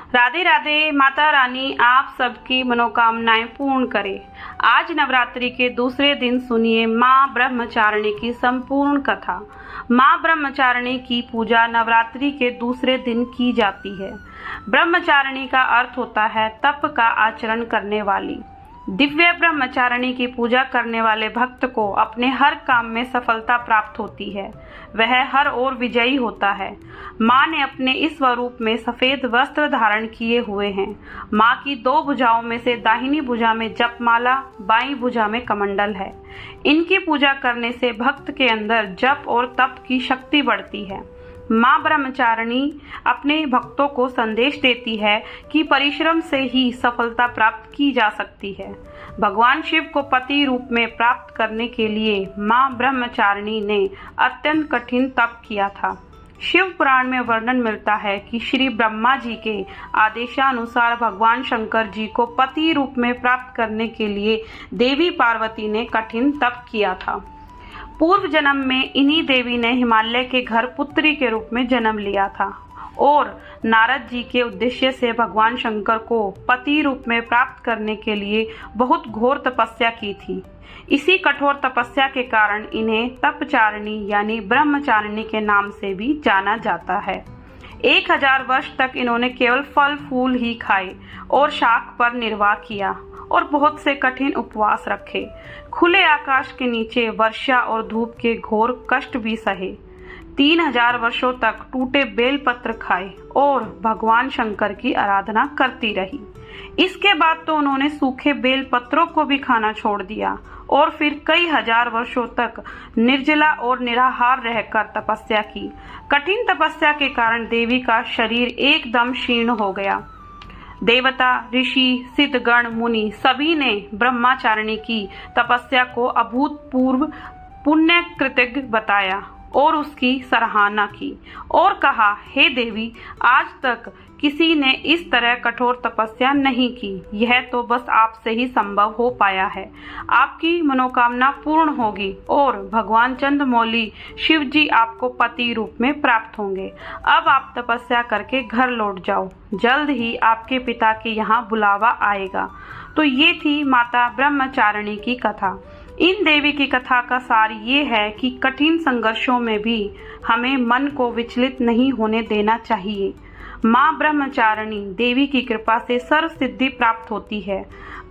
राधे राधे। माता रानी आप सबकी मनोकामनाएं पूर्ण करे। आज नवरात्रि के दूसरे दिन सुनिए माँ ब्रह्मचारिणी की संपूर्ण कथा। माँ ब्रह्मचारिणी की पूजा नवरात्रि के दूसरे दिन की जाती है। ब्रह्मचारिणी का अर्थ होता है तप का आचरण करने वाली। दिव्य ब्रह्मचारिणी की पूजा करने वाले भक्त को अपने हर काम में सफलता प्राप्त होती है। वह हर ओर विजयी होता है। माँ ने अपने इस स्वरूप में सफेद वस्त्र धारण किए हुए हैं। माँ की दो भुजाओं में से दाहिनी भुजा में जपमाला, बाईं भुजा में कमंडल है। इनकी पूजा करने से भक्त के अंदर जप और तप की शक्ति बढ़ती है। माँ ब्रह्मचारिणी अपने भक्तों को संदेश देती है कि परिश्रम से ही सफलता प्राप्त की जा सकती है। भगवान शिव को पति रूप में प्राप्त करने के लिए माँ ब्रह्मचारिणी ने अत्यंत कठिन तप किया था। शिव पुराण में वर्णन मिलता है कि श्री ब्रह्मा जी के आदेशानुसार भगवान शंकर जी को पति रूप में प्राप्त करने के लिए देवी पार्वती ने कठिन तप किया था। पूर्व जन्म में इन्हीं देवी ने हिमालय के घर पुत्री के रूप में जन्म लिया था और नारद जी के उद्देश्य से भगवान शंकर को पति रूप में प्राप्त करने के लिए बहुत घोर तपस्या की थी। इसी कठोर तपस्या के कारण इन्हें तपचारिणी यानी ब्रह्मचारिणी के नाम से भी जाना जाता है। 1000 वर्ष तक इन्होंने केवल फल फूल ही खाए और शाक पर निर्वाह किया और बहुत से कठिन उपवास रखे। खुले आकाश के नीचे वर्षा और धूप के घोर कष्ट भी सहे। 3000 वर्षों तक टूटे बेलपत्र खाए और भगवान शंकर की आराधना करती रही। इसके बाद तो उन्होंने सूखे बेलपत्रों को भी खाना छोड़ दिया और फिर कई हजार वर्षों तक निर्जला और निराहार रहकर तपस्या की। कठिन तपस्या के कारण देवी का शरीर एकदम क्षीण हो गया। देवता, ऋषि, सिद्धगण, मुनि सभी ने ब्रह्मचारिणी की तपस्या को अभूतपूर्व पुण्य कृतज्ञ बताया और उसकी सराहना की और कहा, हे देवी, आज तक किसी ने इस तरह कठोर तपस्या नहीं की। यह तो बस आपसे ही संभव हो पाया है। आपकी मनोकामना पूर्ण होगी और भगवान चंद्रमौली शिव जी आपको पति रूप में प्राप्त होंगे। अब आप तपस्या करके घर लौट जाओ। जल्द ही आपके पिता के यहाँ बुलावा आएगा। तो ये थी माता ब्रह्मचारिणी की कथा। इन देवी की कथा का सार ये है कि कठिन संघर्षों में भी हमें मन को विचलित नहीं होने देना चाहिए। माँ ब्रह्मचारिणी देवी की कृपा से सर्व सिद्धि प्राप्त होती है।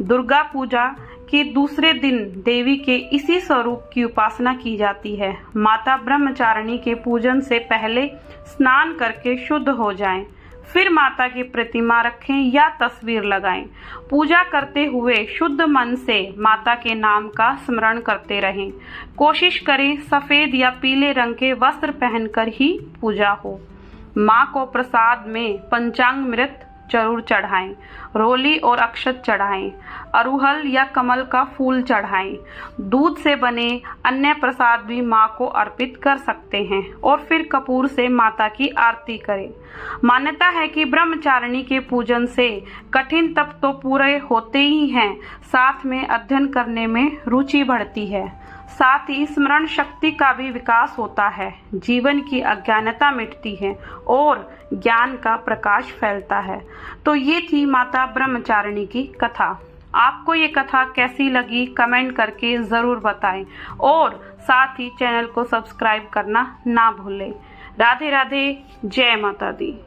दुर्गा पूजा के दूसरे दिन देवी के इसी स्वरूप की उपासना की जाती है। माता ब्रह्मचारिणी के पूजन से पहले स्नान करके शुद्ध हो जाएं, फिर माता की प्रतिमा रखें या तस्वीर लगाएं। पूजा करते हुए शुद्ध मन से माता के नाम का स्मरण करते रहें। कोशिश करें सफेद या पीले रंग के वस्त्र पहनकर ही पूजा हो। माँ को प्रसाद में पंचामृत जरूर चढ़ाएं, रोली और अक्षत चढ़ाएं, अरुहल या कमल का फूल चढ़ाएं। दूध से बने अन्य प्रसाद भी माँ को अर्पित कर सकते हैं और फिर कपूर से माता की आरती करें। मान्यता है कि ब्रह्मचारिणी के पूजन से कठिन तप तो पूरे होते ही हैं, साथ में अध्ययन करने में रुचि बढ़ती है। साथ ही स्मरण शक्ति का भी विकास होता है। जीवन की अज्ञानता मिटती है और ज्ञान का प्रकाश फैलता है। तो ये थी माता ब्रह्मचारिणी की कथा। आपको ये कथा कैसी लगी कमेंट करके ज़रूर बताएं और साथ ही चैनल को सब्सक्राइब करना ना भूलें। राधे राधे। जय माता दी।